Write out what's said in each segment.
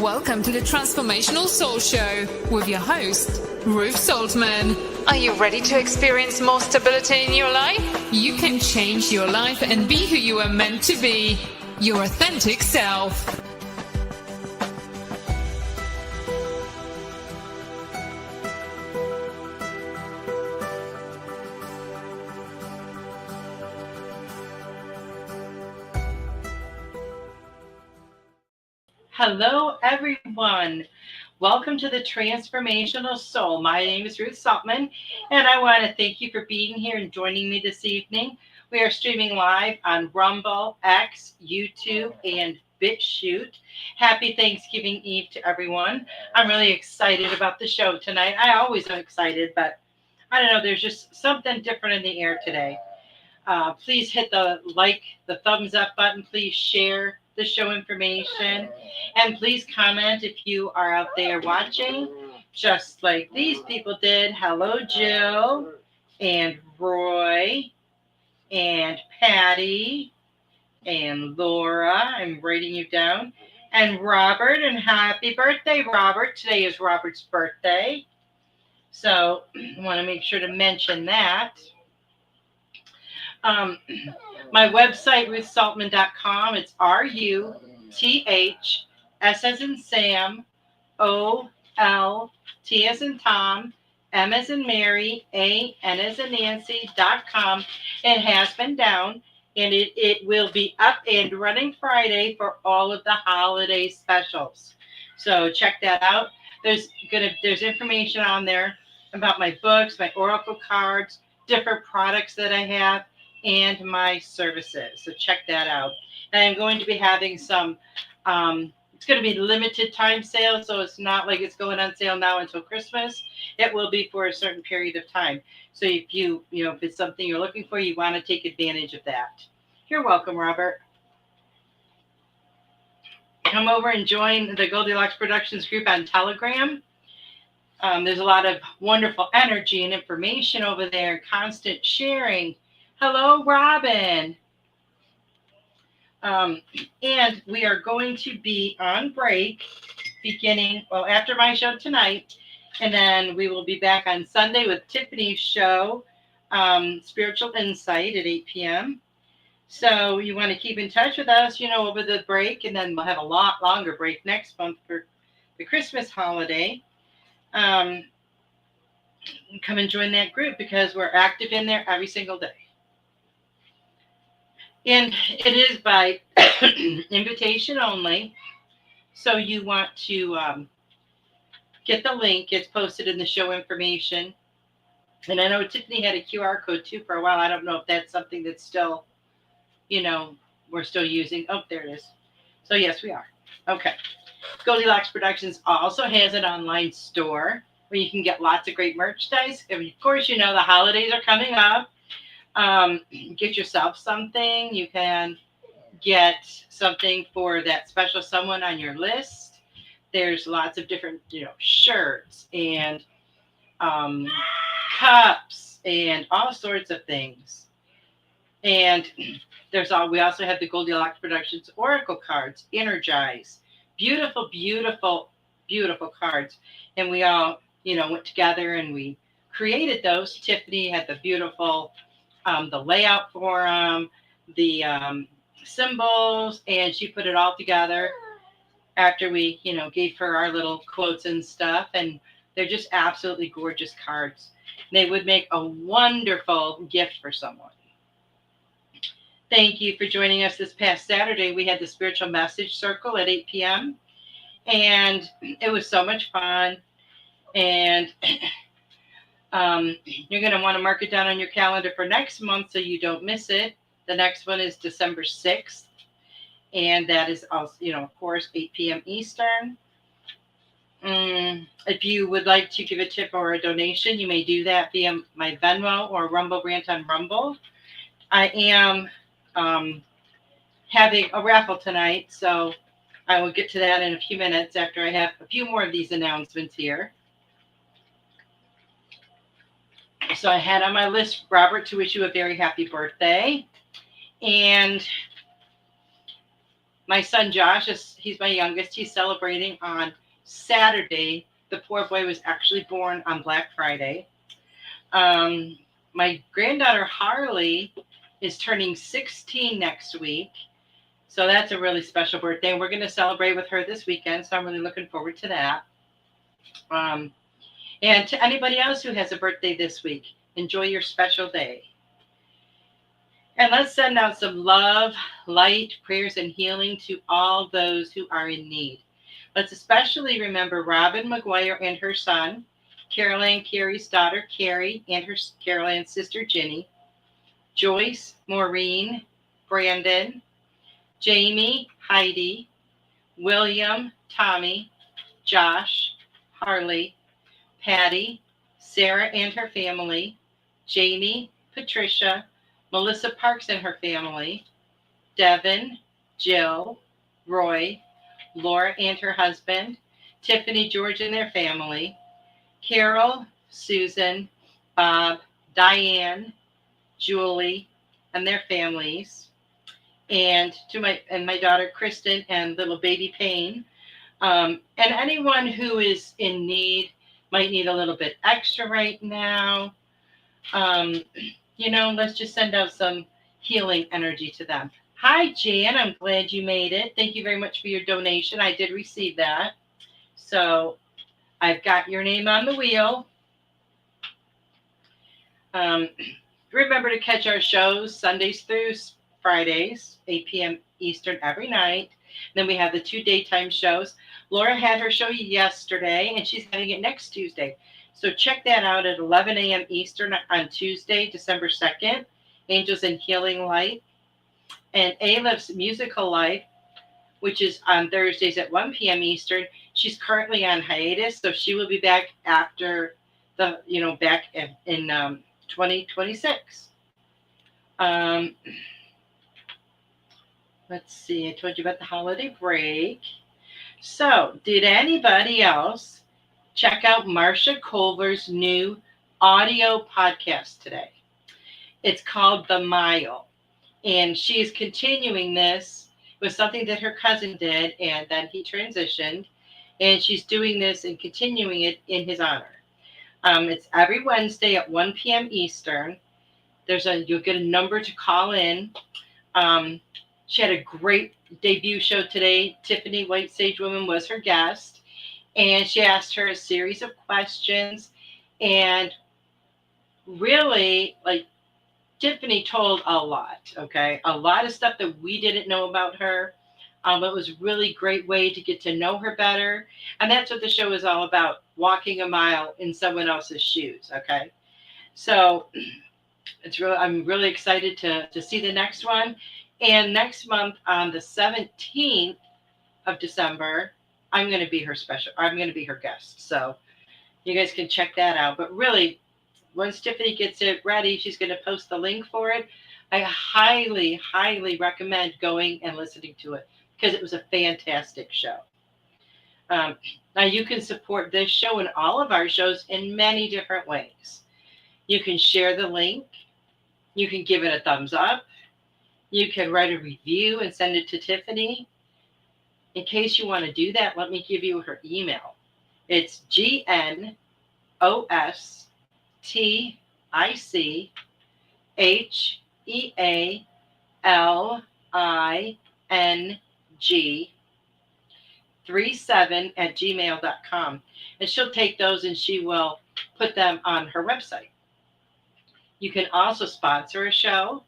Welcome to the Transformational Soul Show with your host, Ruth Soltman. Are you ready to experience more stability in your life? You can change your life and be who you are meant to be, your authentic self. Hello, everyone. Welcome to the Transformational Soul. My name is Ruth Soltman, and I want to thank you for being here and joining me this evening. We are streaming live on Rumble, X, YouTube, and BitChute. Happy Thanksgiving Eve to everyone. I'm really excited about the show tonight. I always am excited, but I don't know, there's just something different in the air today. Please hit the thumbs up button. Please share the show information. And please comment if you are out there watching, just like these people did. Hello, Jill and Roy and Patty and Laura. I'm writing you down. And Robert, and happy birthday, Robert. Today is Robert's birthday. So I want to make sure to mention that. My website, ruthsoltman.com. It's RUTH, S as in Sam, OL, T as in Tom, M as in Mary, A, N as in Nancy.com. It has been down, and it will be up and running Friday for all of the holiday specials. So check that out. There's information on there about my books, my oracle cards, different products that I have, and my services. So check that out. And I'm going to be having some, it's going to be limited time sale. So it's not like it's going on sale now until Christmas. It will be for a certain period of time. So if if it's something you're looking for, you want to take advantage of that. You're welcome, Robert. Come over and join the Goldylocks Productions group on Telegram. There's a lot of wonderful energy and information over there, constant sharing. Hello, Robin. And we are going to be on break after my show tonight. And then we will be back on Sunday with Tiffany's show, Spiritual Insight at 8 p.m. So you want to keep in touch with us, over the break. And then we'll have a lot longer break next month for the Christmas holiday. Come and join that group because we're active in there every single day. And it is by invitation only. So you want to get the link. It's posted in the show information. And I know Tiffany had a QR code too for a while. I don't know if that's something that's still, we're still using. Oh, there it is. So yes, we are. Okay. Goldylocks Productions also has an online store where you can get lots of great merchandise. And of course, the holidays are coming up. Get yourself something. You can get something for that special someone on your list. There's lots of different, shirts and cups and all sorts of things. And we also have the Goldylocks Productions Oracle cards, Energize. Beautiful, beautiful, beautiful cards. And we all, went together and we created those. Tiffany had the beautiful the layout for them, the symbols, and she put it all together after we, gave her our little quotes and stuff. And they're just absolutely gorgeous cards. They would make a wonderful gift for someone. Thank you for joining us this past Saturday. We had the Spiritual Message Circle at 8 p.m. And it was so much fun. And you're going to want to mark it down on your calendar for next month so you don't miss it. The next one is December 6th. And that is also, of course, 8 p.m. Eastern. If you would like to give a tip or a donation, you may do that via my Venmo or Rumble Rant on Rumble. I am having a raffle tonight, so I will get to that in a few minutes after I have a few more of these announcements here. So I had on my list, Robert, to wish you a very happy birthday. And My son Josh, he's my youngest. He's celebrating on Saturday. The poor boy was actually born on Black Friday. My granddaughter Harley is turning 16 next week. So that's a really special birthday. And we're going to celebrate with her this weekend. So I'm really looking forward to that. And to anybody else who has a birthday this week, enjoy your special day. And let's send out some love, light, prayers, and healing to all those who are in need. Let's especially remember Robin McGuire and her son, Carol Ann Carey's daughter, Carrie, and her Carol Ann's sister, Ginny, Joyce, Maureen, Brandon, Jamie, Heidi, William, Tommy, Josh, Harley, Patty, Sarah and her family, Jamie, Patricia, Melissa Parks and her family, Devin, Jill, Roy, Laura and her husband, Tiffany, George and their family, Carol, Susan, Bob, Diane, Julie and their families, and to my daughter Kristen and little baby Payne, and anyone who is in need, might need a little bit extra right now. Let's just send out some healing energy to them. Hi, Jan. I'm glad you made it. Thank you very much for your donation. I did receive that. So I've got your name on the wheel. Remember to catch our shows Sundays through Fridays, 8 p.m. Eastern every night. Then we have the 2 daytime shows. Laura had her show yesterday, and she's having it next Tuesday. So check that out at 11 a.m. Eastern on Tuesday, December 2nd, Angels and Healing Light. And Alif's Musical Life, which is on Thursdays at 1 p.m. Eastern. She's currently on hiatus, so she will be back after back in 2026. Let's see, I told you about the holiday break. So, did anybody else check out Marsha Culver's new audio podcast today? It's called The Mile, and she is continuing this with something that her cousin did, and then he transitioned, and she's doing this and continuing it in his honor. It's every Wednesday at 1 p.m. Eastern. You'll get a number to call in. She had a great debut show today. Tiffany White Sage Woman was her guest, and she asked her a series of questions. And really, Tiffany told a lot, okay? A lot of stuff that we didn't know about her. It was a really great way to get to know her better. And that's what the show is all about, walking a mile in someone else's shoes, okay? So I'm really excited to see the next one. And next month on the 17th of December, I'm going to be her guest. So you guys can check that out. But really, once Tiffany gets it ready, she's going to post the link for it. I highly, highly recommend going and listening to it because it was a fantastic show. Now you can support this show and all of our shows in many different ways. You can share the link. You can give it a thumbs up. You can write a review and send it to Tiffany. In case you want to do that, let me give you her email. It's GNOSTICHEALING37@gmail.com. And she'll take those and she will put them on her website. You can also sponsor a show.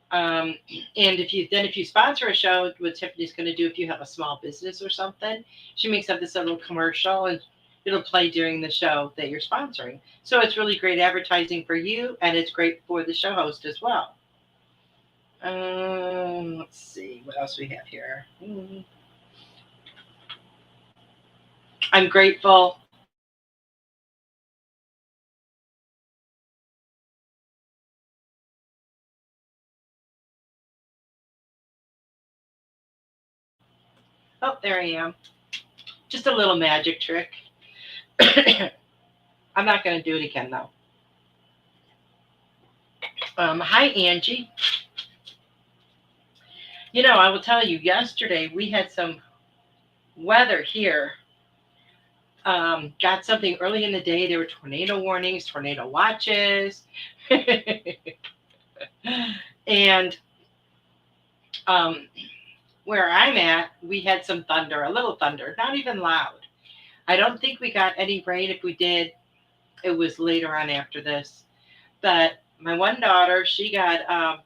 And if you sponsor a show, what Tiffany's going to do, if you have a small business or something, she makes up this little commercial and it'll play during the show that you're sponsoring. So it's really great advertising for you, and it's great for the show host as well. Let's see what else we have here. I'm grateful. Oh, there I am. Just a little magic trick. I'm not going to do it again, though. Hi, Angie. I will tell you, yesterday we had some weather here. Got something early in the day. There were tornado warnings, tornado watches. And where I'm at, we had some thunder, a little thunder, not even loud. I don't think we got any rain. If we did, it was later on after this. But my one daughter, she got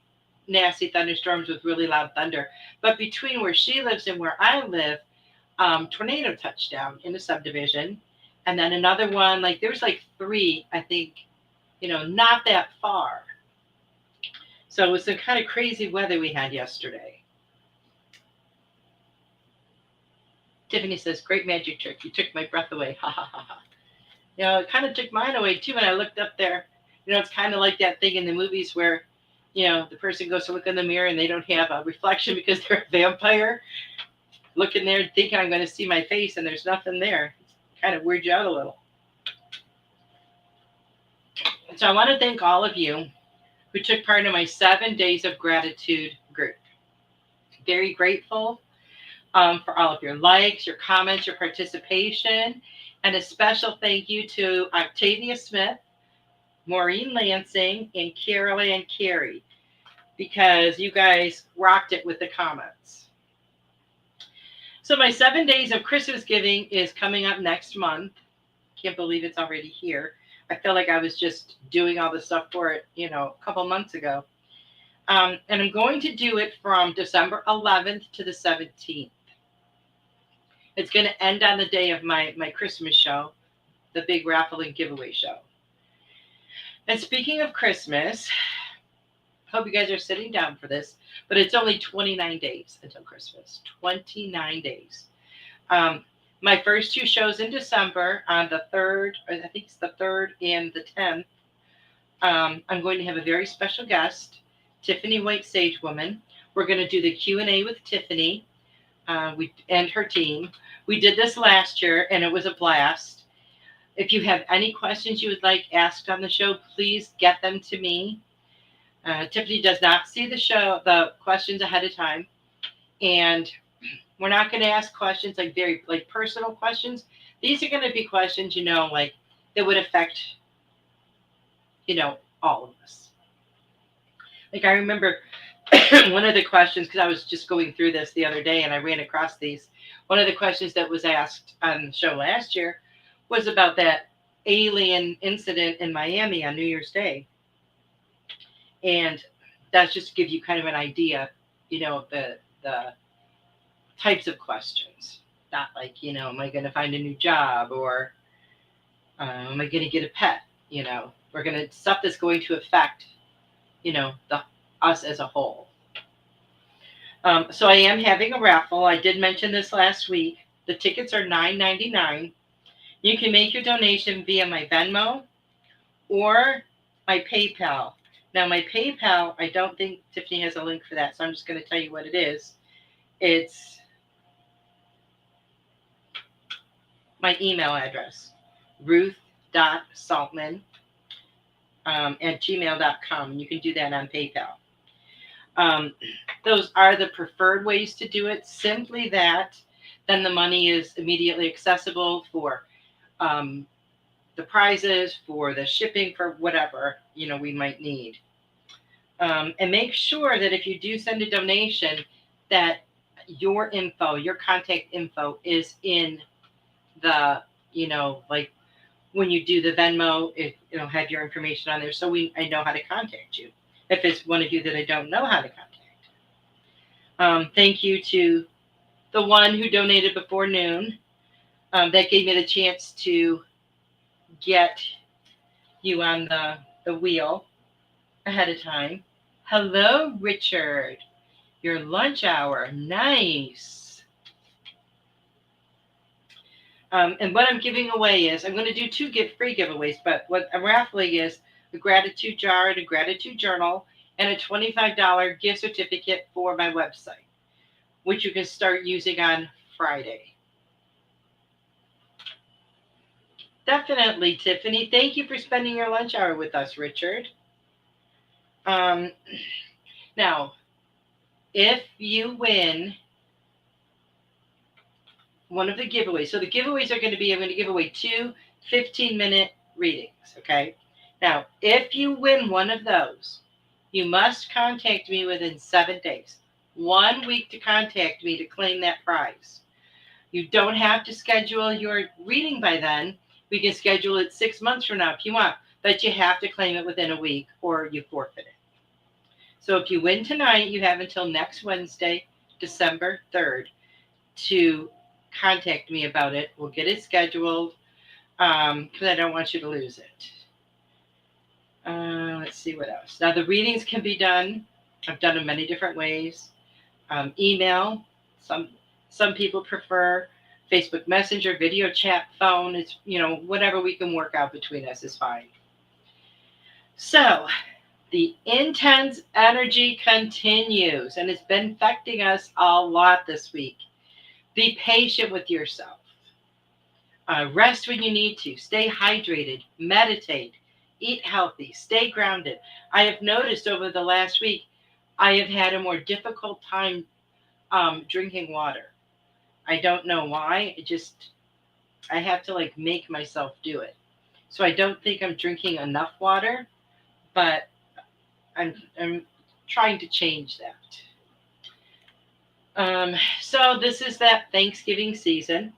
nasty thunderstorms with really loud thunder. But between where she lives and where I live, tornado touchdown in the subdivision. And then another one, like there was like three, I think, not that far. So it was some kind of crazy weather we had yesterday. Tiffany says, great magic trick. You took my breath away. Ha ha ha ha. It kind of took mine away too when I looked up there. It's kind of like that thing in the movies where, the person goes to look in the mirror and they don't have a reflection because they're a vampire. Looking there thinking I'm going to see my face and there's nothing there. It kind of weirds you out a little. So I want to thank all of you who took part in my 7 days of gratitude group. Very grateful for all of your likes, your comments, your participation, and a special thank you to Octavia Smith, Maureen Lansing, and Carol Ann Carey, because you guys rocked it with the comments. So my 7 days of Christmas giving is coming up next month. Can't believe it's already here. I feel like I was just doing all the stuff for it, a couple months ago. And I'm going to do it from December 11th to the 17th. It's going to end on the day of my Christmas show, the big raffle and giveaway show. And speaking of Christmas, hope you guys are sitting down for this, but it's only 29 days until Christmas. 29 days. My first two shows in December on the 3rd, I think it's the 3rd and the 10th, I'm going to have a very special guest, Tiffany White Sage Woman. We're going to do the Q&A with Tiffany and her team. We did this last year, and it was a blast. If you have any questions you would like asked on the show, please get them to me. Tiffany does not see the questions ahead of time, and we're not going to ask questions like very personal questions. These are going to be questions, that would affect, all of us. Like I remember one of the questions, because I was just going through this the other day and I ran across these. One of the questions that was asked on the show last year was about that alien incident in Miami on New Year's Day. And that's just to give you kind of an idea, of the types of questions. Not like, am I going to find a new job, or am I going to get a pet? We're going to stuff that's going to affect, us as a whole. So I am having a raffle. I did mention this last week. The tickets are $9.99. You can make your donation via my Venmo or my PayPal. Now, my PayPal, I don't think Tiffany has a link for that, so I'm just going to tell you what it is. It's my email address, ruth.saltman at gmail.com. You can do that on PayPal. Those are the preferred ways to do it. Simply that, then the money is immediately accessible for the prizes, for the shipping, for whatever, we might need. And make sure that if you do send a donation, that your info, your contact info is in the, when you do the Venmo, it'll have your information on there, so I know how to contact you. If it's one of you that I don't know how to contact. Thank you to the one who donated before noon. That gave me the chance to get you on the wheel ahead of time. Hello, Richard. Your lunch hour. Nice. And what I'm giving away is, I'm going to do 2 free giveaways, but what I'm raffling is a gratitude jar and a gratitude journal and a $25 gift certificate for my website, which you can start using on Friday. Definitely, Tiffany. Thank you for spending your lunch hour with us, Richard. Now, if you win one of the giveaways, so the giveaways are going to be, I'm going to give away 2 15-minute readings, okay? Now, if you win one of those, you must contact me within 7 days. 1 week to contact me to claim that prize. You don't have to schedule your reading by then. We can schedule it 6 months from now if you want, but you have to claim it within a week or you forfeit it. So if you win tonight, you have until next Wednesday, December 3rd, to contact me about it. We'll get it scheduled because I don't want you to lose it. Let's see what else. Now, the readings can be done. I've done them many different ways. Email. Some people prefer Facebook Messenger, video chat, phone. It's, whatever we can work out between us is fine. So, the intense energy continues, and it's been affecting us a lot this week. Be patient with yourself. Rest when you need to. Stay hydrated. Meditate. Eat healthy. Stay grounded. I have noticed over the last week, I have had a more difficult time drinking water. I don't know why. I have to make myself do it. So I don't think I'm drinking enough water, but I'm trying to change that. So this is that Thanksgiving season.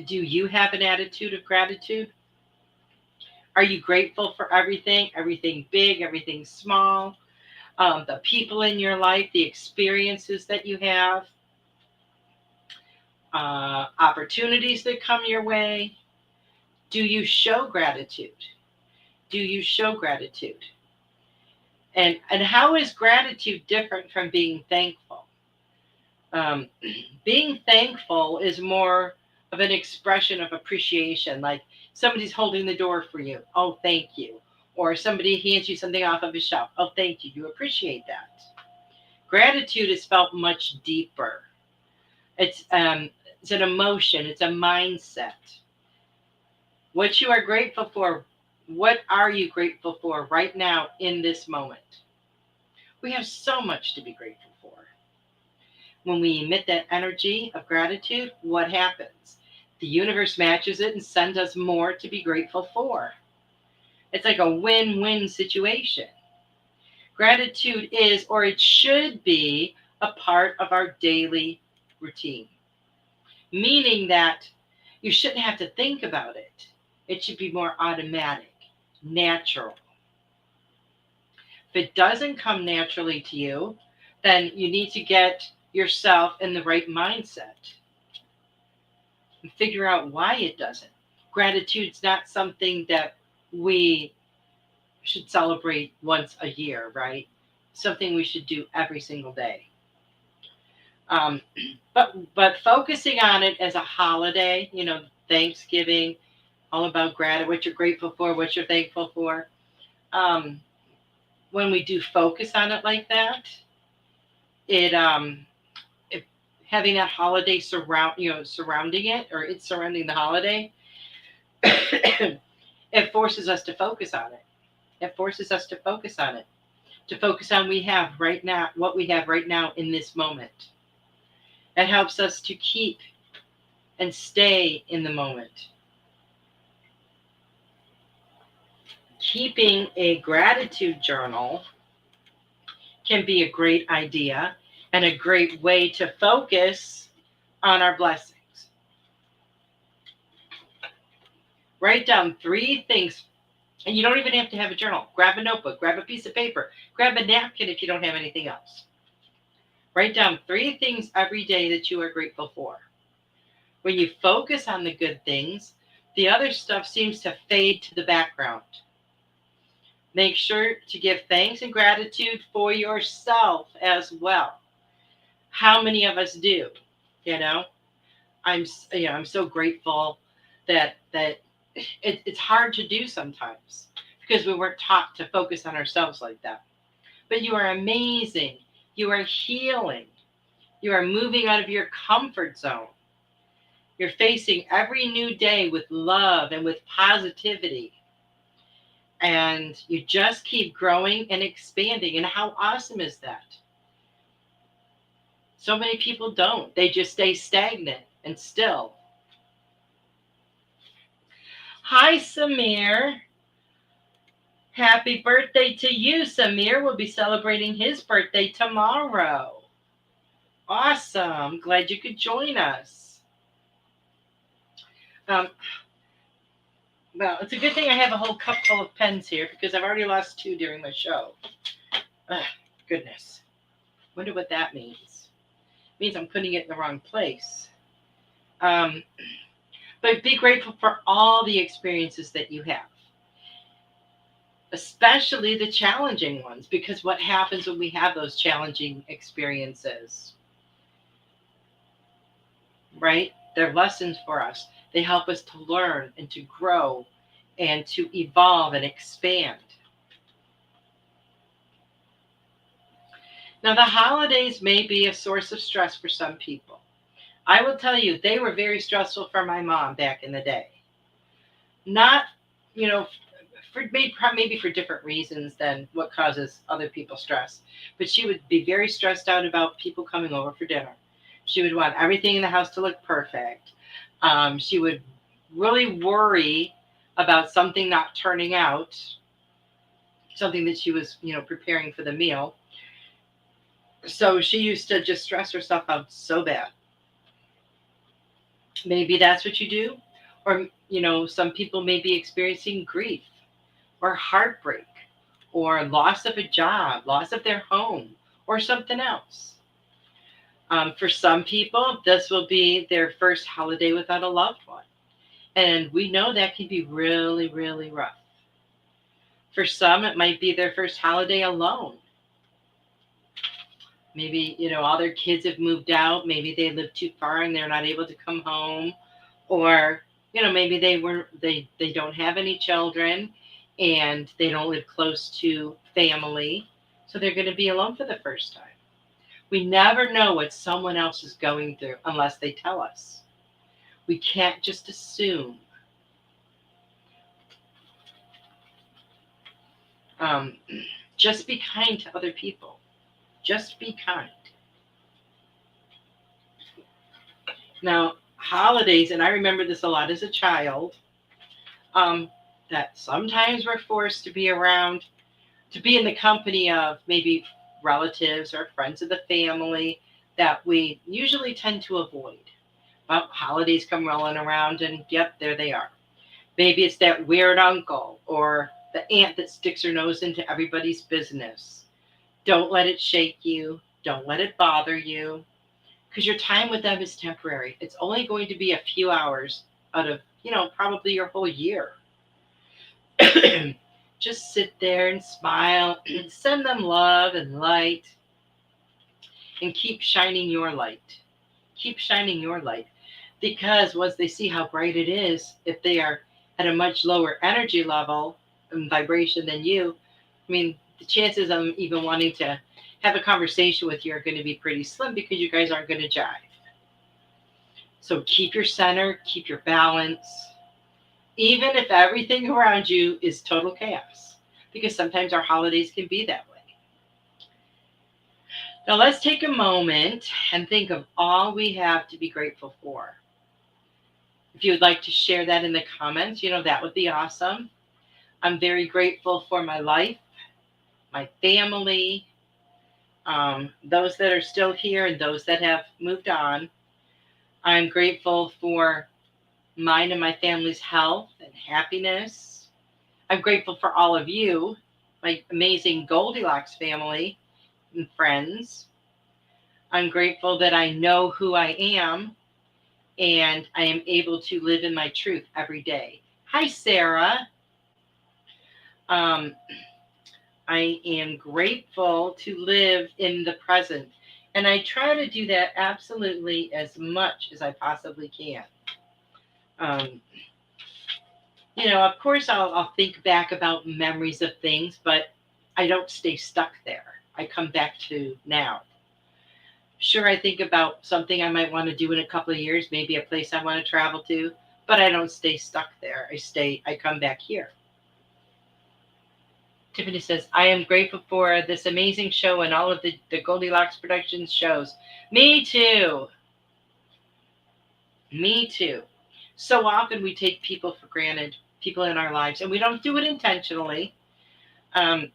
Do you have an attitude of gratitude? Are you grateful for everything big, everything small, the people in your life, the experiences that you have, opportunities that come your way? Do you show gratitude? Do you show gratitude? And how is gratitude different from being thankful? Being thankful is more of an expression of appreciation, like somebody's holding the door for you. Oh, thank you. Or somebody hands you something off of a shelf. Oh, thank you. You appreciate that. Gratitude is felt much deeper. It's an emotion. It's a mindset. What you are grateful for. What are you grateful for right now in this moment? We have so much to be grateful for. When we emit that energy of gratitude, what happens? The universe matches it and sends us more to be grateful for. It's like a win-win situation. Gratitude is, or it should be, a part of our daily routine. Meaning that you shouldn't have to think about it. It should be more automatic, natural. If it doesn't come naturally to you, then you need to get yourself in the right mindset and figure out why it doesn't. Gratitude's not something that we should celebrate once a year, right? Something we should do every single day. But focusing on it as a holiday, Thanksgiving, all about gratitude, what you're grateful for, what you're thankful for. When we do focus on it like that, having that holiday surrounding it, or it's surrounding the holiday, it forces us to focus on it. It forces us to focus on it, to focus on what we have right now in this moment. It helps us to keep and stay in the moment. Keeping a gratitude journal can be a great idea and a great way to focus on our blessings. Write down 3 things, and you don't even have to have a journal. Grab a notebook, grab a piece of paper, grab a napkin if you don't have anything else. Write down 3 things every day that you are grateful for. When you focus on the good things, the other stuff seems to fade to the background. Make sure to give thanks and gratitude for yourself as well. How many of us do? I'm so grateful that it's hard to do sometimes because we weren't taught to focus on ourselves like that. But you are amazing. You are healing. You are moving out of your comfort zone. You're facing every new day with love and with positivity. And you just keep growing and expanding. And how awesome is that? So many people don't. They just stay stagnant and still. Hi, Samir. Happy birthday to you, Samir. We'll be celebrating his birthday tomorrow. Awesome. Glad you could join us. Well, it's a good thing I have a whole cup full of pens here because I've already lost 2 during my show. Goodness. Wonder what that means. It means I'm putting it in the wrong place. But be grateful for all the experiences that you have, especially the challenging ones, because what happens when we have those challenging experiences, right? They're lessons for us. They help us to learn and to grow and to evolve and expand. Now, the holidays may be a source of stress for some people. I will tell you, they were very stressful for my mom back in the day. Not, for maybe for different reasons than what causes other people stress. But she would be very stressed out about people coming over for dinner. She would want everything in the house to look perfect. She would really worry about something not turning out, something that she was, preparing for the meal. So she used to just stress herself out so bad. Maybe that's what you do. Or, some people may be experiencing grief or heartbreak or loss of a job, loss of their home, or something else. For some people, this will be their first holiday without a loved one. And we know that can be really, really rough. For some, it might be their first holiday alone. Maybe, all their kids have moved out. Maybe they live too far and they're not able to come home. Or, maybe they don't have any children and they don't live close to family. So they're going to be alone for the first time. We never know what someone else is going through unless they tell us. We can't just assume. Just be kind to other people. Just be kind. Now, holidays, and I remember this a lot as a child, that sometimes we're forced to be around, to be in the company of maybe relatives or friends of the family that we usually tend to avoid. Well, holidays come rolling around and yep, there they are. Maybe it's that weird uncle or the aunt that sticks her nose into everybody's business. Don't let it shake you. Don't let it bother you. Because your time with them is temporary. It's only going to be a few hours out of, probably your whole year. Just sit there and smile and send them love and light and keep shining your light. Keep shining your light. Because once they see how bright it is, if they are at a much lower energy level and vibration than you, the chances of them even wanting to have a conversation with you are going to be pretty slim because you guys aren't going to jive. So keep your center, keep your balance, even if everything around you is total chaos, because sometimes our holidays can be that way. Now let's take a moment and think of all we have to be grateful for. If you would like to share that in the comments, that would be awesome. I'm very grateful for my life, my family, those that are still here and those that have moved on. I'm grateful for mine and my family's health and happiness. I'm grateful for all of you, my amazing Goldylocks family and friends. I'm grateful that I know who I am and I am able to live in my truth every day. Hi, Sarah. I am grateful to live in the present. And I try to do that absolutely as much as I possibly can. Of course, I'll think back about memories of things, but I don't stay stuck there. I come back to now. Sure, I think about something I might want to do in a couple of years, maybe a place I want to travel to, but I don't stay stuck there. I come back here. Tiffany says, I am grateful for this amazing show and all of the Goldylocks Productions shows. Me too. Me too. So often we take people for granted, people in our lives, and we don't do it intentionally. Um,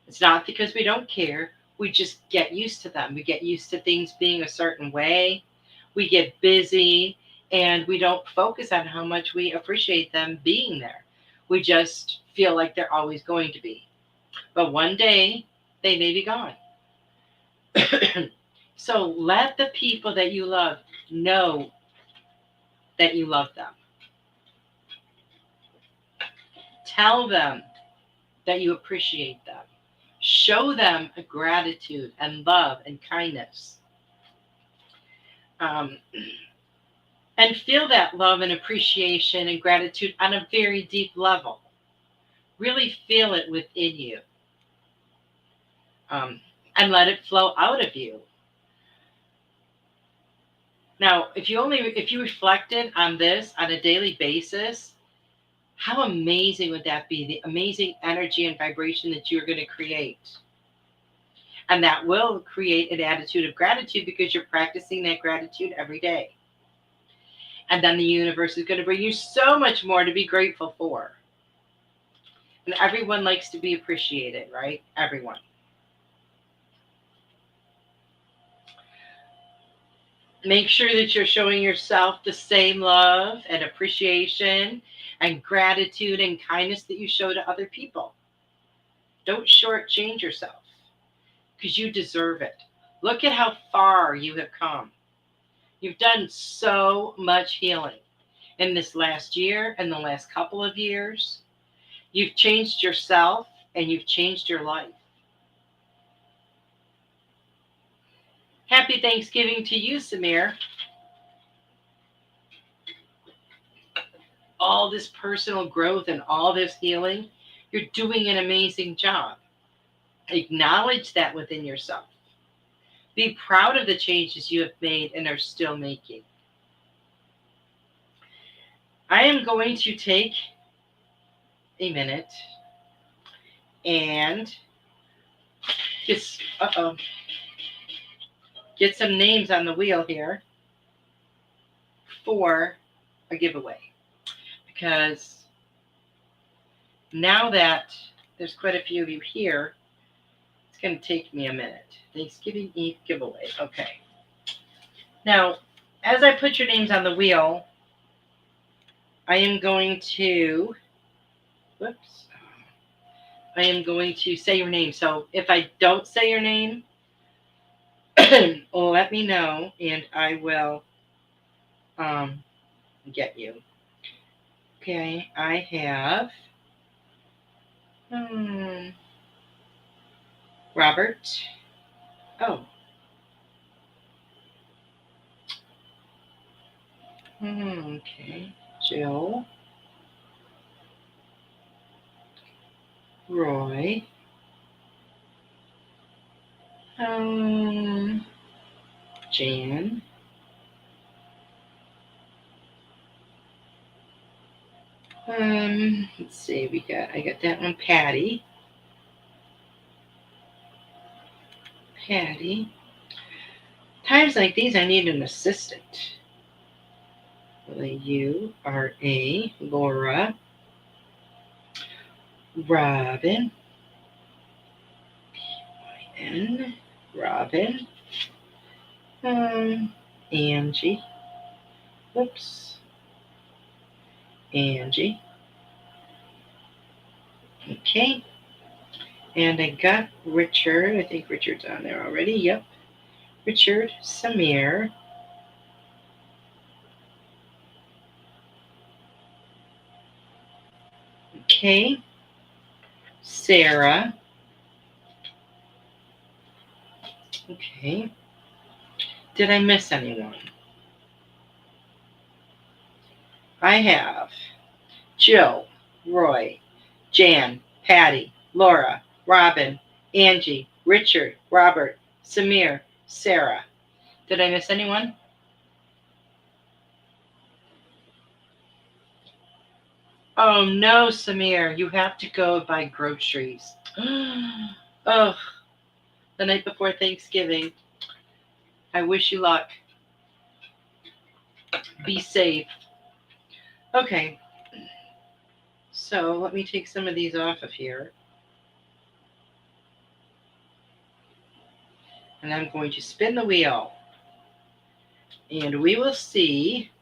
it's not because we don't care. We just get used to them. We get used to things being a certain way. We get busy and we don't focus on how much we appreciate them being there. We just feel like they're always going to be. But one day they may be gone. So let the people that you love know that you love them. Tell them that you appreciate them. Show them a gratitude and love and kindness. Um, and feel that love and appreciation and gratitude on a very deep level. Really feel it within you. And let it flow out of you. Now, if you reflected on this on a daily basis, how amazing would that be? The amazing energy and vibration that you're going to create. And that will create an attitude of gratitude because you're practicing that gratitude every day. And then the universe is going to bring you so much more to be grateful for. And everyone likes to be appreciated, right? Everyone. Make sure that you're showing yourself the same love and appreciation and gratitude and kindness that you show to other people. Don't shortchange yourself because you deserve it. Look at how far you have come. You've done so much healing in this last year and the last couple of years. You've changed yourself and you've changed your life. Happy Thanksgiving to you, Samir. All this personal growth and all this healing, you're doing an amazing job. Acknowledge that within yourself. Be proud of the changes you have made and are still making. I am going to take a minute and just, get some names on the wheel here for a giveaway. Because now that there's quite a few of you here, it's going to take me a minute. Thanksgiving Eve giveaway. Okay. Now, as I put your names on the wheel, I am going to say your name. So if I don't say your name, let me know and I will get you. Okay, I have Robert. Oh. Okay. Jill. Roy. Jan. Let's see, I got that one, Patty. Times like these, I need an assistant. L-A-U-R-A, Laura. Robin. P-I-N, Robin. Angie. Angie. Okay. And I got Richard. I think Richard's on there already. Yep. Richard, Samir. Okay. Sarah. Okay. Did I miss anyone? I have Jill, Roy, Jan, Patty, Laura, Robin, Angie, Richard, Robert, Samir, Sarah. Did I miss anyone? Oh no, Samir, you have to go buy groceries. Oh, the night before Thanksgiving. I wish you luck. Be safe. Okay, so let me take some of these off of here. And I'm going to spin the wheel. And we will see.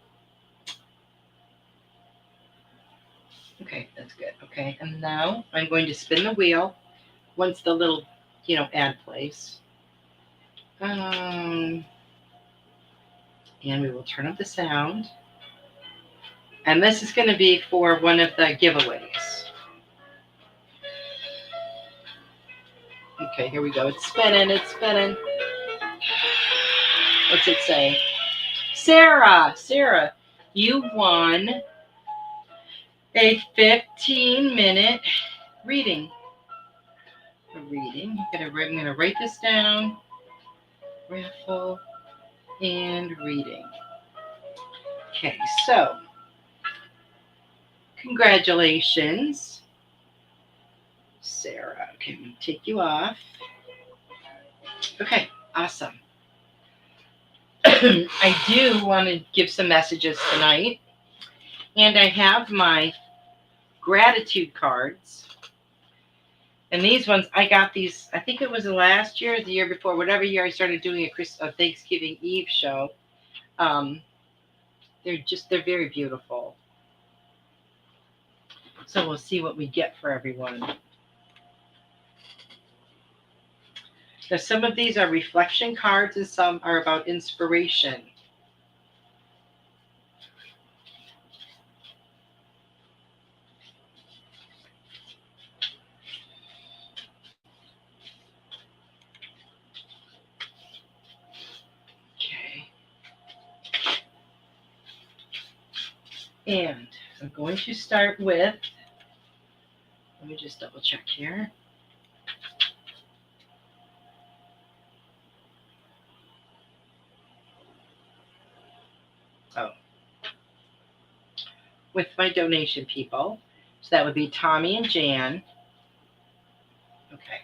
Okay, that's good. Okay, and now I'm going to spin the wheel once the little, ad plays. And we will turn up the sound. And this is going to be for one of the giveaways. Okay, here we go. It's spinning, it's spinning. What's it say? Sarah, you won a 15-minute reading. I'm going to write this down. Raffle and reading. Okay, so congratulations, Sarah. Okay, I'm going to take you off. Okay, awesome. I do want to give some messages tonight, and I have my gratitude cards. And these ones, I got these, I think it was the last year, the year before, whatever year I started doing a Thanksgiving Eve show. They're very beautiful. So we'll see what we get for everyone. Now, some of these are reflection cards and some are about inspiration. Okay. And I'm going to start with, let me just double check here. Oh. With my donation people. So that would be Tommy and Jan. Okay.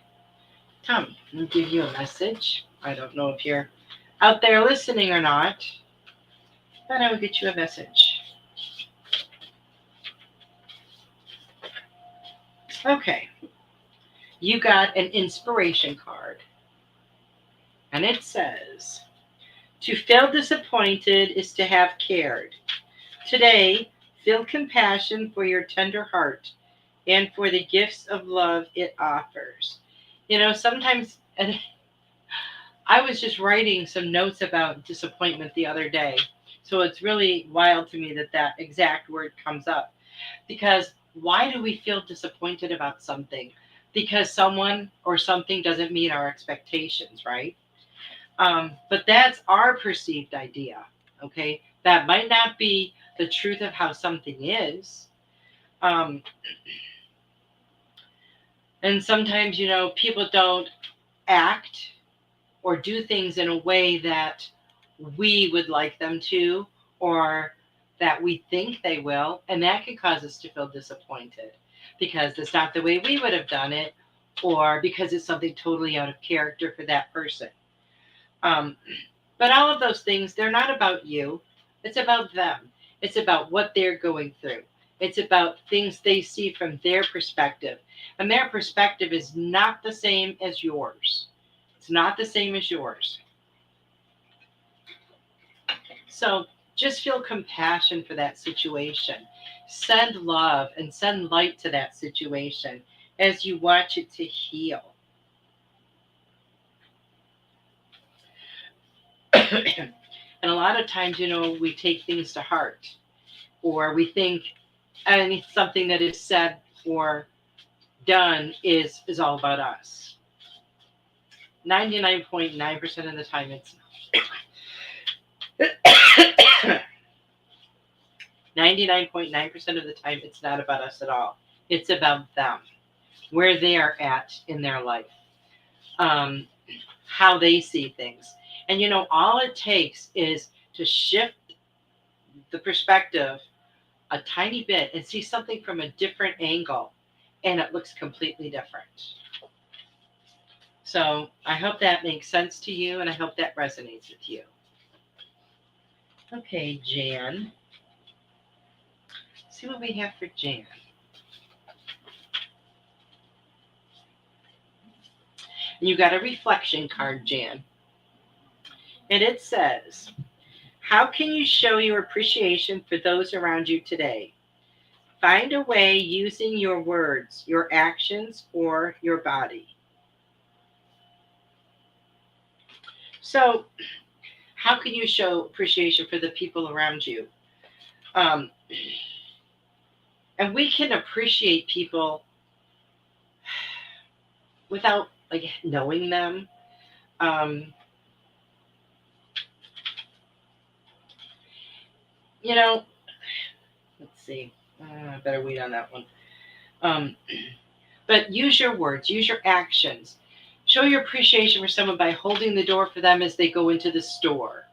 Tommy, let me give you a message. I don't know if you're out there listening or not, but I will get you a message. Okay. You got an inspiration card. And it says, to feel disappointed is to have cared. Today, feel compassion for your tender heart and for the gifts of love it offers. Sometimes, and I was just writing some notes about disappointment the other day. So it's really wild to me that exact word comes up. Because why do we feel disappointed about something? Because someone or something doesn't meet our expectations, right? But that's our perceived idea, okay? That might not be the truth of how something is. And sometimes, people don't act or do things in a way that we would like them to, or that we think they will. And that can cause us to feel disappointed because it's not the way we would have done it, or because it's something totally out of character for that person. But all of those things, they're not about you. It's about them. It's about what they're going through. It's about things they see from their perspective. And their perspective is not the same as yours. It's not the same as yours. So just feel compassion for that situation. Send love and send light to that situation as you watch it to heal. And a lot of times, we take things to heart, or we think something that is said or done is all about us. 99.9% of the time, it's not. 99.9% of the time, it's not about us at all. It's about them, where they are at in their life, how they see things. And all it takes is to shift the perspective a tiny bit and see something from a different angle, and it looks completely different. So I hope that makes sense to you, and I hope that resonates with you. Okay, Jan. Let's see what we have for Jan. And you got a reflection card, Jan. And it says, how can you show your appreciation for those around you today? Find a way using your words, your actions, or your body. So, how can you show appreciation for the people around you? And we can appreciate people without like knowing them. You know, let's see. I better wait on that one. But use your words, use your actions. Show your appreciation for someone by holding the door for them as they go into the store,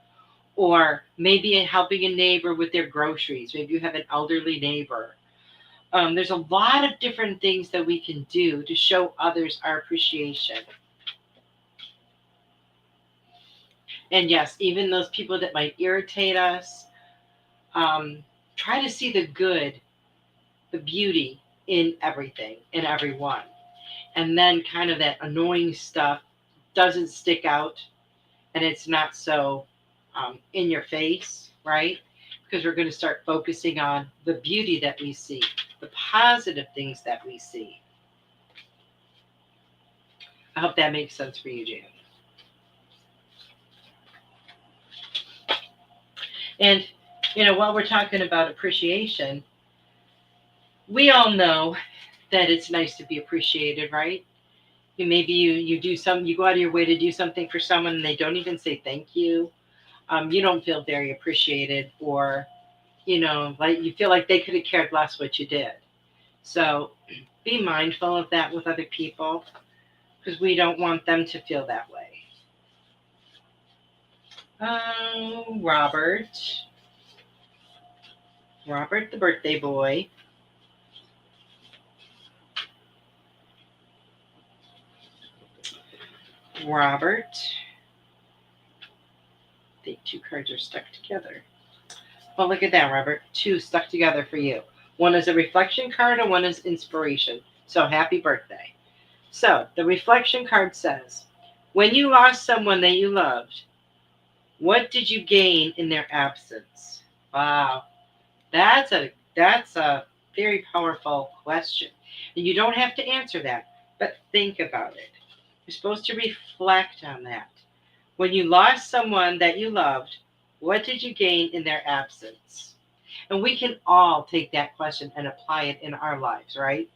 or maybe helping a neighbor with their groceries. Maybe you have an elderly neighbor. There's a lot of different things that we can do to show others our appreciation. And yes, even those people that might irritate us, try to see the good, the beauty in everything, in everyone. And then kind of that annoying stuff doesn't stick out, and it's not so in your face, right? Because we're going to start focusing on the beauty that we see, the positive things that we see. I hope that makes sense for you, Jan. And, while we're talking about appreciation, we all know that it's nice to be appreciated, right? Maybe you go out of your way to do something for someone and they don't even say thank you. You don't feel very appreciated, or, like you feel like they could have cared less what you did. So be mindful of that with other people, because we don't want them to feel that way. Robert, the birthday boy. Robert. The two cards are stuck together. Well, look at that, Robert. Two stuck together for you. One is a reflection card and one is inspiration. So happy birthday. So the reflection card says, when you lost someone that you loved, what did you gain in their absence? Wow. That's a very powerful question. And you don't have to answer that, but think about it. You're supposed to reflect on that. When you lost someone that you loved, what did you gain in their absence? And we can all take that question and apply it in our lives, right?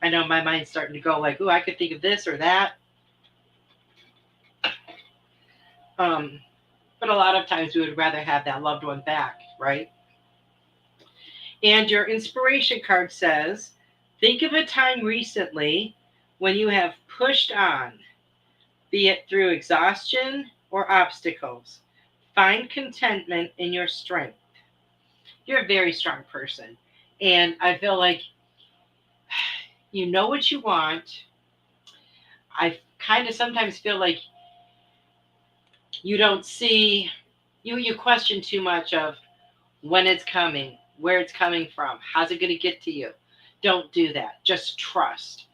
I know my mind's starting to go like, oh, I could think of this or that. But a lot of times we would rather have that loved one back, right? And your inspiration card says, think of a time recently when you have pushed on, be it through exhaustion or obstacles. Find contentment in your strength. You're a very strong person. And I feel like you know what you want. I kind of sometimes feel like you don't see, you question too much of when it's coming, where it's coming from, how's it going to get to you. Don't do that. Just trust.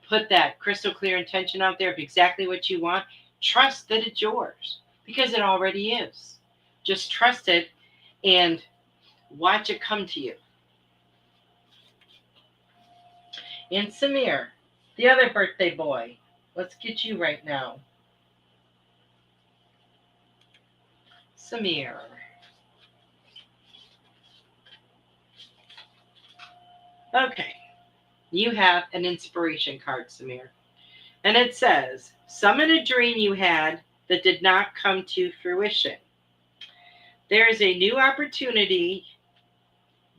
Put that crystal clear intention out there of exactly what you want. Trust that it's yours, because it already is. Just trust it and watch it come to you. And Samir, the other birthday boy, let's get you right now. Samir. Okay, you have an inspiration card, Samir. And it says, summon a dream you had that did not come to fruition. There is a new opportunity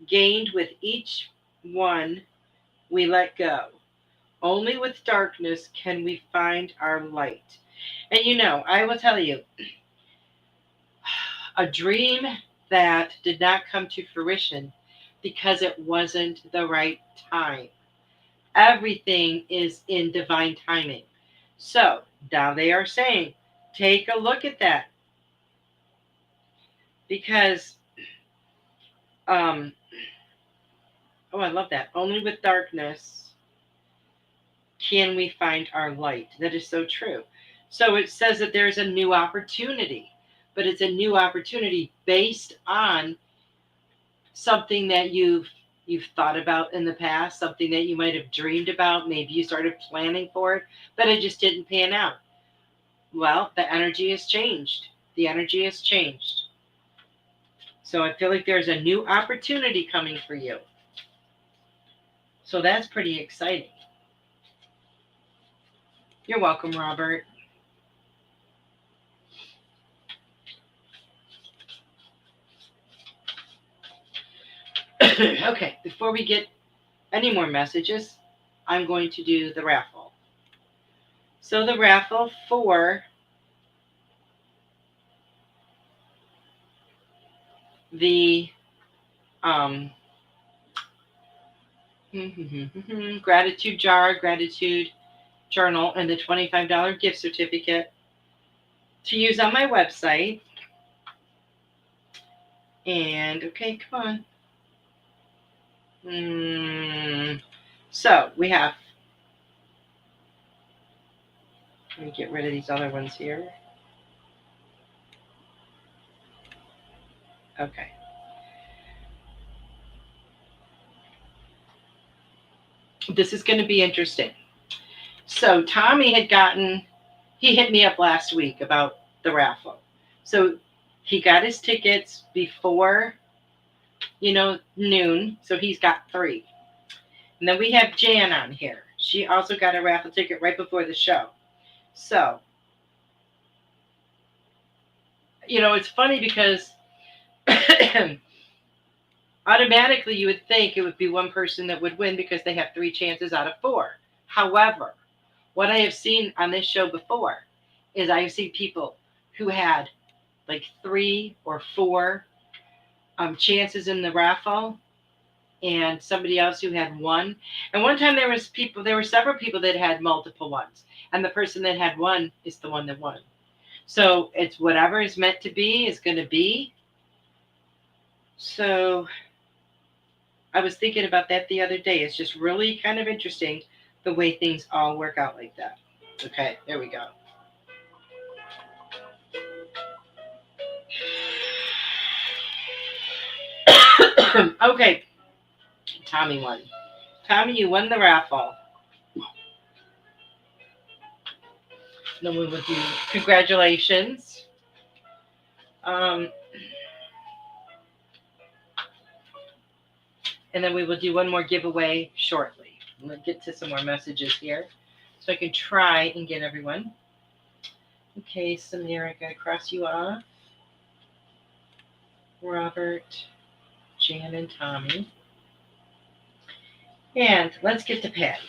gained with each one we let go. Only with darkness can we find our light. And I will tell you, a dream that did not come to fruition, because it wasn't the right time. Everything is in divine timing. So now they are saying, take a look at that. Because, oh, I love that. Only with darkness can we find our light. That is so true. So it says that there's a new opportunity, but it's a new opportunity based on something that you've thought about in the past, something that you might have dreamed about. Maybe you started planning for it, but it just didn't pan out. Well, the energy has changed. The energy has changed. So I feel like there's a new opportunity coming for you. So that's pretty exciting. You're welcome, Robert. Okay, before we get any more messages, I'm going to do the raffle. So the raffle for the gratitude jar, gratitude journal, and the $25 gift certificate to use on my website. And okay, come on. So we have, let me get rid of these other ones here. Okay. This is going to be interesting. So Tommy he hit me up last week about the raffle. So he got his tickets before, noon. So he's got 3. And then we have Jan on here. She also got a raffle ticket right before the show. So, it's funny because automatically you would think it would be one person that would win because they have 3 chances out of 4. However, what I have seen on this show before is I have seen people who had like 3 or 4 chances in the raffle, and somebody else who had 1. And one time there were several people that had multiple ones, and the person that had 1 is the one that won. So it's whatever is meant to be is going to be. So I was thinking about that the other day. It's just really kind of interesting the way things all work out like that. Okay, there we go. Okay, Tommy won. Tommy, you won the raffle. Then we will do congratulations. And then we will do one more giveaway shortly. I'm going to get to some more messages here so I can try and get everyone. Okay, Samira, I got to cross you off. Robert, Jan, and Tommy. And let's get to Patty.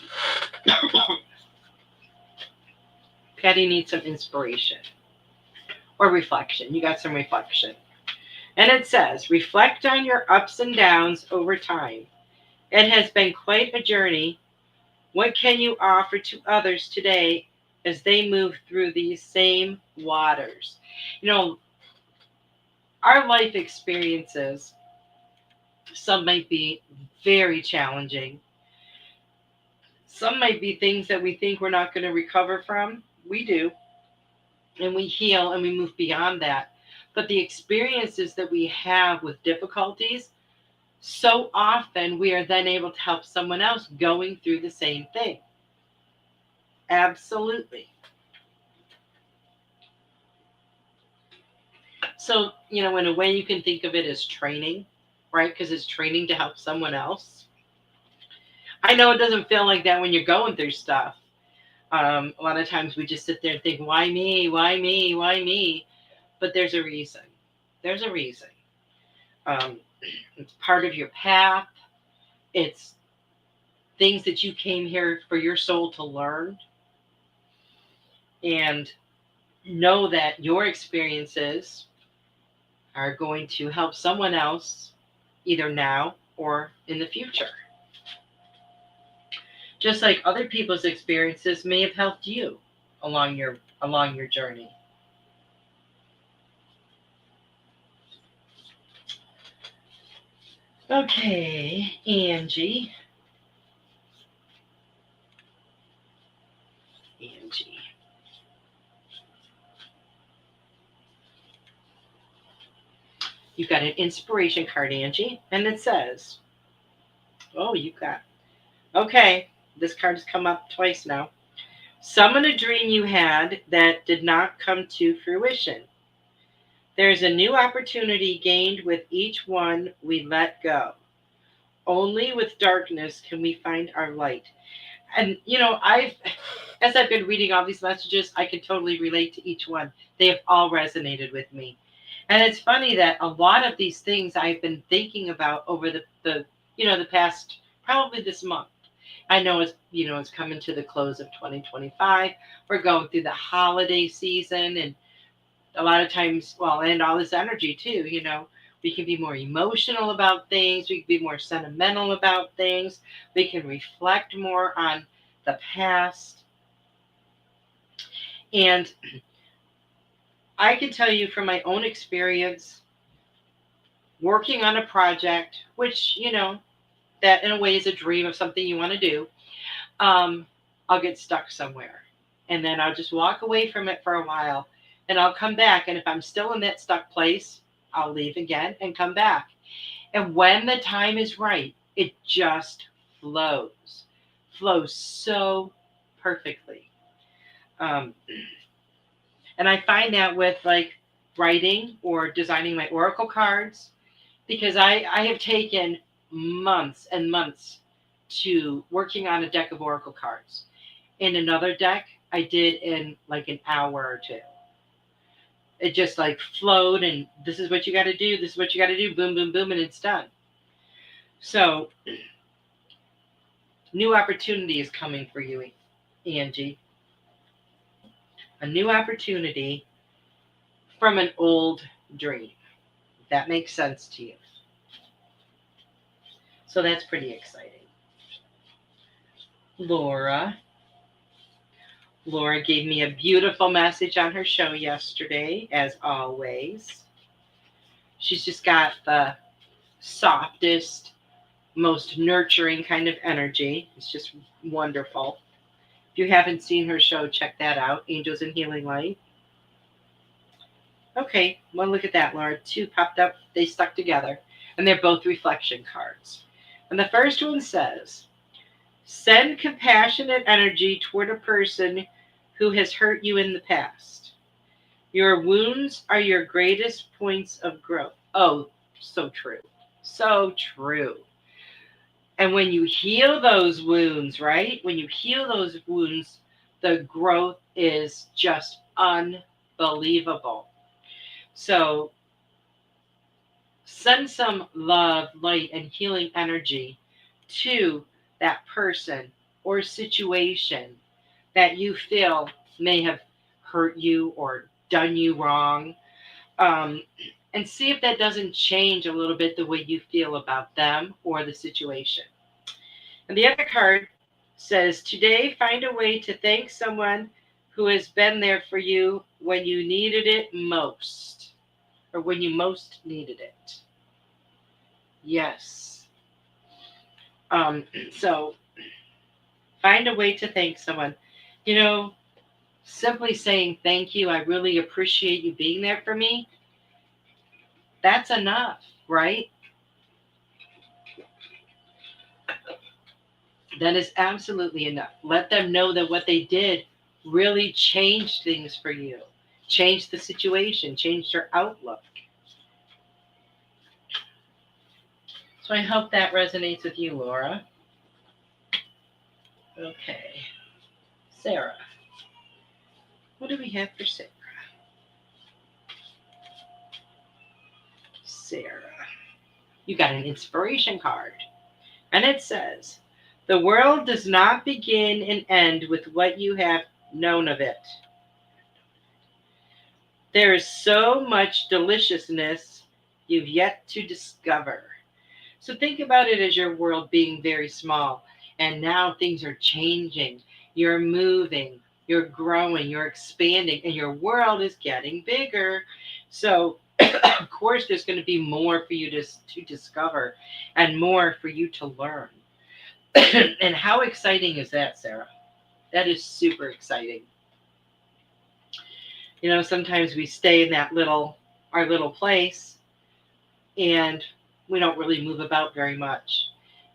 Patty needs some inspiration or reflection. You got some reflection. And it says, reflect on your ups and downs over time. It has been quite a journey. What can you offer to others today as they move through these same waters? Our life experiences, some might be very challenging. Some might be things that we think we're not going to recover from. We do. And we heal and we move beyond that. But the experiences that we have with difficulties, so often we are then able to help someone else going through the same thing. Absolutely. So, in a way you can think of it as training, right? Because it's training to help someone else. I know it doesn't feel like that when you're going through stuff. A lot of times we just sit there and think, why me? Why me? Why me? But there's a reason. There's a reason. It's part of your path. It's things that you came here for your soul to learn. And know that your experiences are going to help someone else either now or in the future. Just like other people's experiences may have helped you along your journey. Okay, Angie. You've got an inspiration card, Angie, and it says, oh, okay, this card has come up twice now. Summon a dream you had that did not come to fruition. There is a new opportunity gained with each one we let go. Only with darkness can we find our light. And, as I've been reading all these messages, I can totally relate to each one. They have all resonated with me. And it's funny that a lot of these things I've been thinking about over the past, probably this month. I know it's coming to the close of 2025. We're going through the holiday season, and a lot of times, and all this energy too, we can be more emotional about things. We can be more sentimental about things. We can reflect more on the past. And I can tell you from my own experience, working on a project, which, that in a way is a dream of something you want to do, I'll get stuck somewhere. And then I'll just walk away from it for a while, and I'll come back. And if I'm still in that stuck place, I'll leave again and come back. And when the time is right, it just flows so perfectly. And I find that with like writing or designing my oracle cards, because I have taken months and months to working on a deck of oracle cards. In another deck, I did in like an hour or two. It just like flowed, and this is what you got to do. This is what you got to do. Boom, boom, boom, and it's done. So, new opportunity is coming for you, Angie. A new opportunity from an old dream. If that makes sense to you. So that's pretty exciting. Laura gave me a beautiful message on her show yesterday, as always. She's just got the softest, most nurturing kind of energy. It's just wonderful. If you haven't seen her show, check that out, Angels and Healing Light. Okay, well, look at that, Laura. Two popped up. They stuck together, and they're both reflection cards. And the first one says, send compassionate energy toward a person who has hurt you in the past. Your wounds are your greatest points of growth. Oh, so true. So true. And when you heal those wounds, right? When you heal those wounds, the growth is just unbelievable. So send some love, light, and healing energy to that person or situation that you feel may have hurt you or done you wrong. And see if that doesn't change a little bit the way you feel about them or the situation. And the other card says, today find a way to thank someone who has been there for you when you needed it most, or when you most needed it. Yes. So find a way to thank someone. Simply saying thank you, I really appreciate you being there for me. That's enough, right? That is absolutely enough. Let them know that what they did really changed things for you, changed the situation, changed your outlook. So I hope that resonates with you, Laura. Okay. Sarah. What do we have for Sarah? Sarah. You got an inspiration card. And it says, the world does not begin and end with what you have known of it. There is so much deliciousness you've yet to discover. So think about it as your world being very small. And now things are changing. You're moving, you're growing, you're expanding, and your world is getting bigger. So, of course, there's going to be more for you to discover and more for you to learn. And how exciting is that, Sarah? That is super exciting. You know, sometimes we stay in our little place, and we don't really move about very much.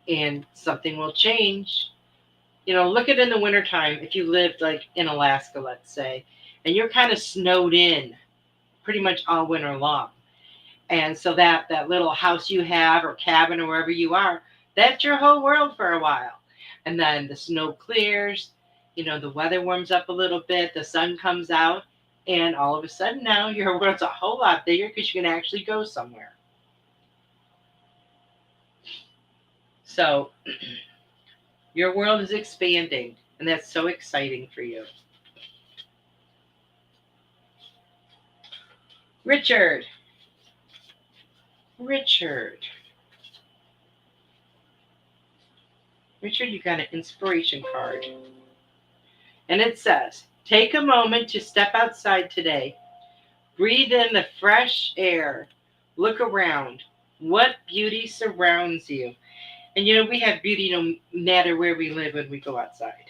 And something will change. You know, look at in the wintertime, if you lived like in Alaska, let's say, and you're kind of snowed in pretty much all winter long. And so that little house you have or cabin or wherever you are, that's your whole world for a while. And then the snow clears, you know, the weather warms up a little bit, the sun comes out, and all of a sudden now your world's a whole lot bigger because you can actually go somewhere. So your world is expanding, and that's so exciting for you. Richard, you got an inspiration card. And it says, take a moment to step outside today. Breathe in the fresh air. Look around. What beauty surrounds you? And you know, we have beauty no matter where we live when we go outside.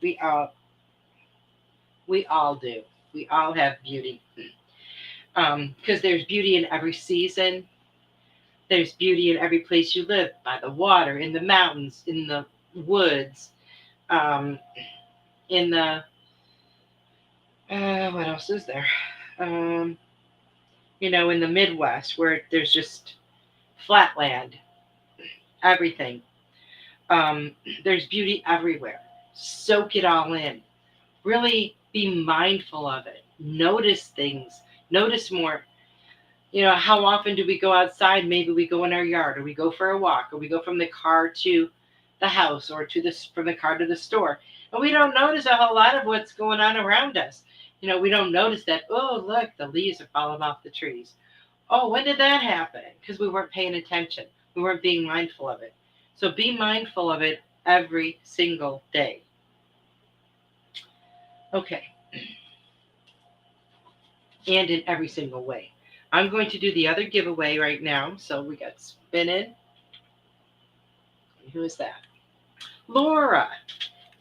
We all do. We all have beauty. Because there's beauty in every season. There's beauty in every place you live, by the water, in the mountains, in the woods, in the what else is there? You know, in the Midwest where there's just flat land, everything. There's beauty everywhere. Soak it all in. Really be mindful of it. Notice things. Notice more. You know, how often do we go outside? Maybe we go in our yard, or we go for a walk, or we go from the car to the house, or from the car to the store. And we don't notice a whole lot of what's going on around us. You know, we don't notice that, oh, look, the leaves are falling off the trees. Oh, when did that happen? Because we weren't paying attention. We weren't being mindful of it. So be mindful of it every single day. Okay. And in every single way. I'm going to do the other giveaway right now. So we got spinning. Who is that? Laura.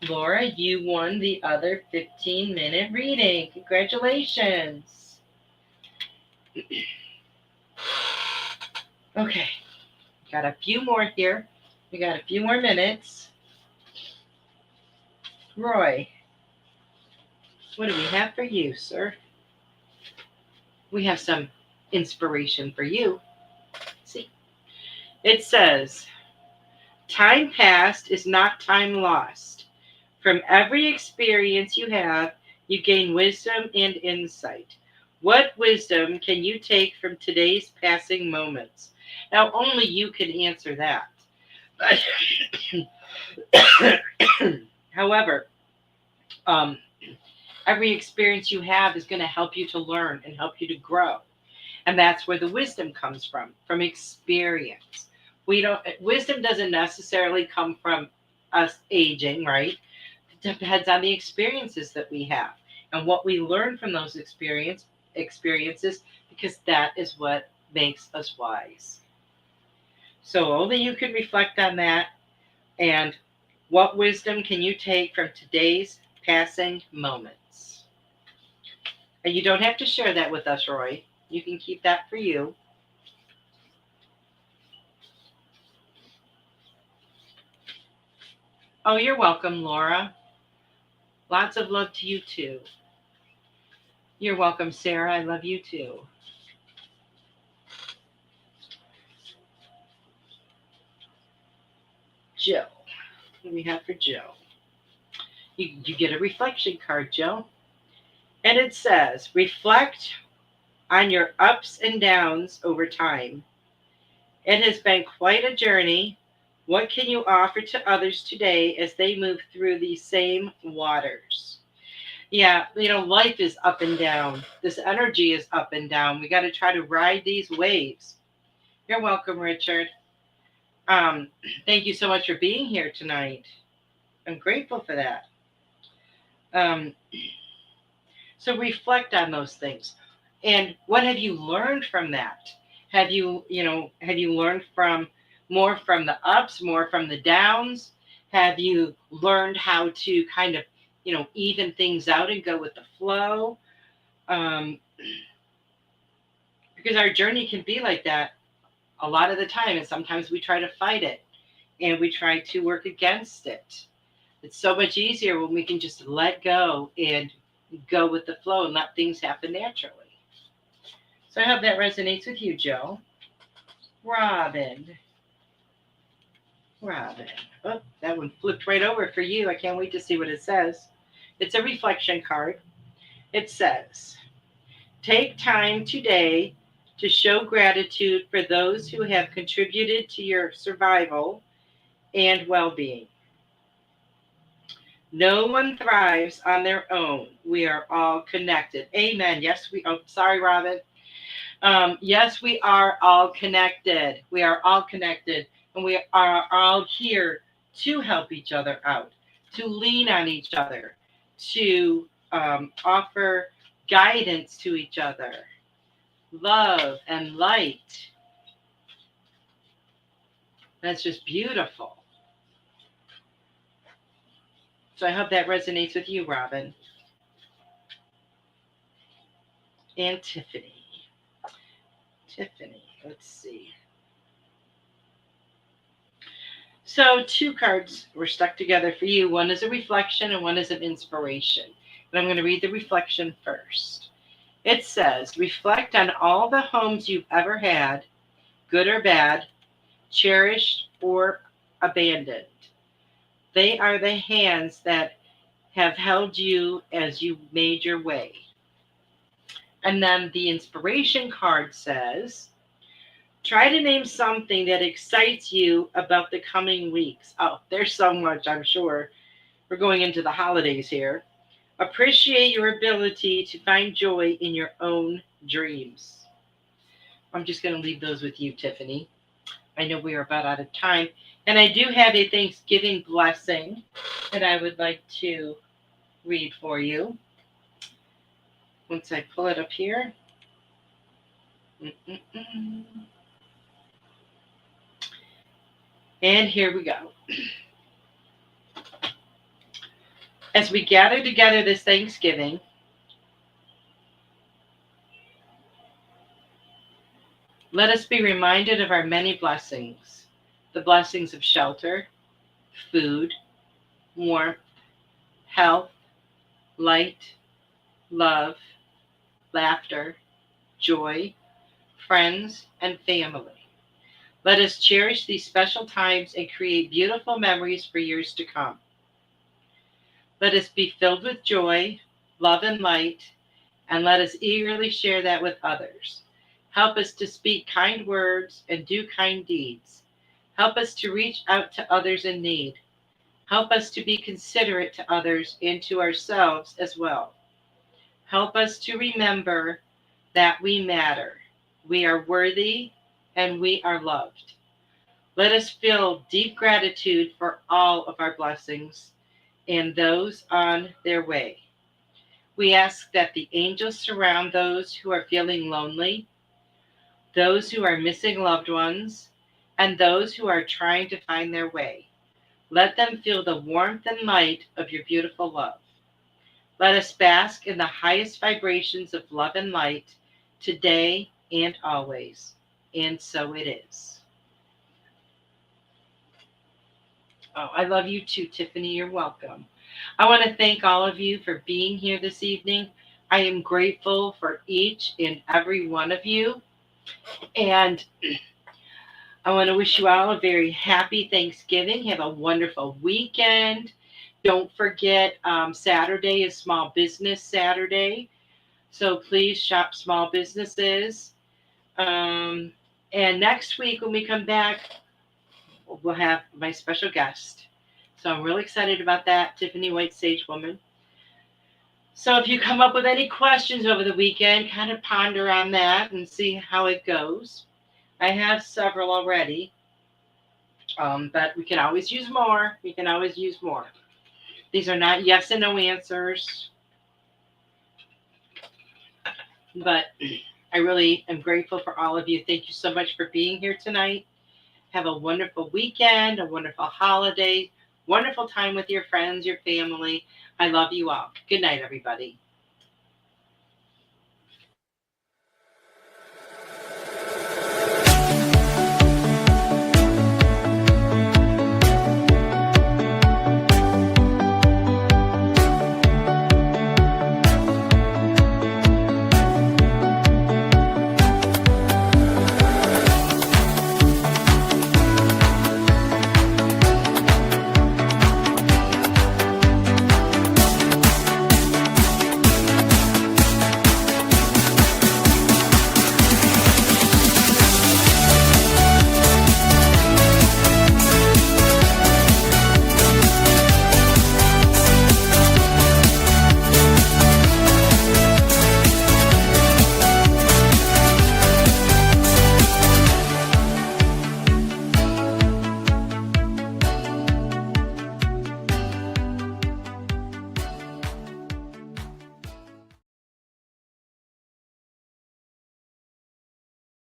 Laura, you won the other 15-minute reading. Congratulations. Okay. Got a few more here. We got a few more minutes. Roy, what do we have for you, sir? We have some inspiration for you. See, it says, time past is not time lost. From every experience you have, you gain wisdom and insight. What wisdom can you take from today's passing moments? Now, only you can answer that. However, every experience you have is going to help you to learn and help you to grow. And that's where the wisdom comes from experience. Wisdom doesn't necessarily come from us aging, right? It depends on the experiences that we have and what we learn from those experiences, because that is what makes us wise. So only you can reflect on that. And what wisdom can you take from today's passing moments? And you don't have to share that with us, Roy. You can keep that for you. Oh, you're welcome, Laura. Lots of love to you, too. You're welcome, Sarah. I love you, too. Joe. What do we have for Joe? You get a reflection card, Joe. And it says, reflect on your ups and downs over time. It has been quite a journey. What can you offer to others today as they move through these same waters? Yeah, you know, life is up and down. This energy is up and down. We got to try to ride these waves. You're welcome, Richard. Thank you so much for being here tonight. I'm grateful for that. Um, so reflect on those things. And what have you learned from that? Have you learned from more from the ups, more from the downs? Have you learned how to kind of, even things out and go with the flow? Um, because our journey can be like that a lot of the time. And sometimes we try to fight it and we try to work against it. It's so much easier when we can just let go and go with the flow and let things happen naturally. So I hope that resonates with you, Joe. Robin. Robin. Oh, that one flipped right over for you. I can't wait to see what it says. It's a reflection card. It says, take time today to show gratitude for those who have contributed to your survival and well-being. No one thrives on their own. We are all connected. Amen. Yes, sorry, Robin. Yes, we are all connected. We are all connected. And we are all here to help each other out, to lean on each other, to offer guidance to each other, love and light. That's just beautiful. So I hope that resonates with you, Robin. And Tiffany. Tiffany, let's see. So 2 cards were stuck together for you. One is a reflection and one is an inspiration. And I'm going to read the reflection first. It says, reflect on all the homes you've ever had, good or bad, cherished or abandoned. They are the hands that have held you as you made your way. And then the inspiration card says, try to name something that excites you about the coming weeks. Oh, there's so much, I'm sure. We're going into the holidays here. Appreciate your ability to find joy in your own dreams. I'm just going to leave those with you, Tiffany. I know we are about out of time. And I do have a Thanksgiving blessing that I would like to read for you. Once I pull it up here. And here we go. As we gather together this Thanksgiving, let us be reminded of our many blessings, the blessings of shelter, food, warmth, health, light, love, laughter, joy, friends, and family. Let us cherish these special times and create beautiful memories for years to come. Let us be filled with joy, love, and light, and let us eagerly share that with others. Help us to speak kind words and do kind deeds. Help us to reach out to others in need. Help us to be considerate to others and to ourselves as well. Help us to remember that we matter. We are worthy and we are loved. Let us feel deep gratitude for all of our blessings and those on their way. We ask that the angels surround those who are feeling lonely, those who are missing loved ones, and those who are trying to find their way. Let them feel the warmth and light of your beautiful love. Let us bask in the highest vibrations of love and light today and always. And so it is. Oh, I love you too, Tiffany. You're welcome. I want to thank all of you for being here this evening. I am grateful for each and every one of you. And I want to wish you all a very happy Thanksgiving. Have a wonderful weekend. Don't forget, Saturday is Small Business Saturday. So please shop small businesses. And next week when we come back, we'll have my special guest. So I'm really excited about that, Tiffany White Sage Woman. So if you come up with any questions over the weekend, kind of ponder on that and see how it goes. I have several already. But we can always use more. We can always use more. These are not yes and no answers, but I really am grateful for all of you. Thank you so much for being here tonight. Have a wonderful weekend, a wonderful holiday, wonderful time with your friends, your family. I love you all. Good night, everybody.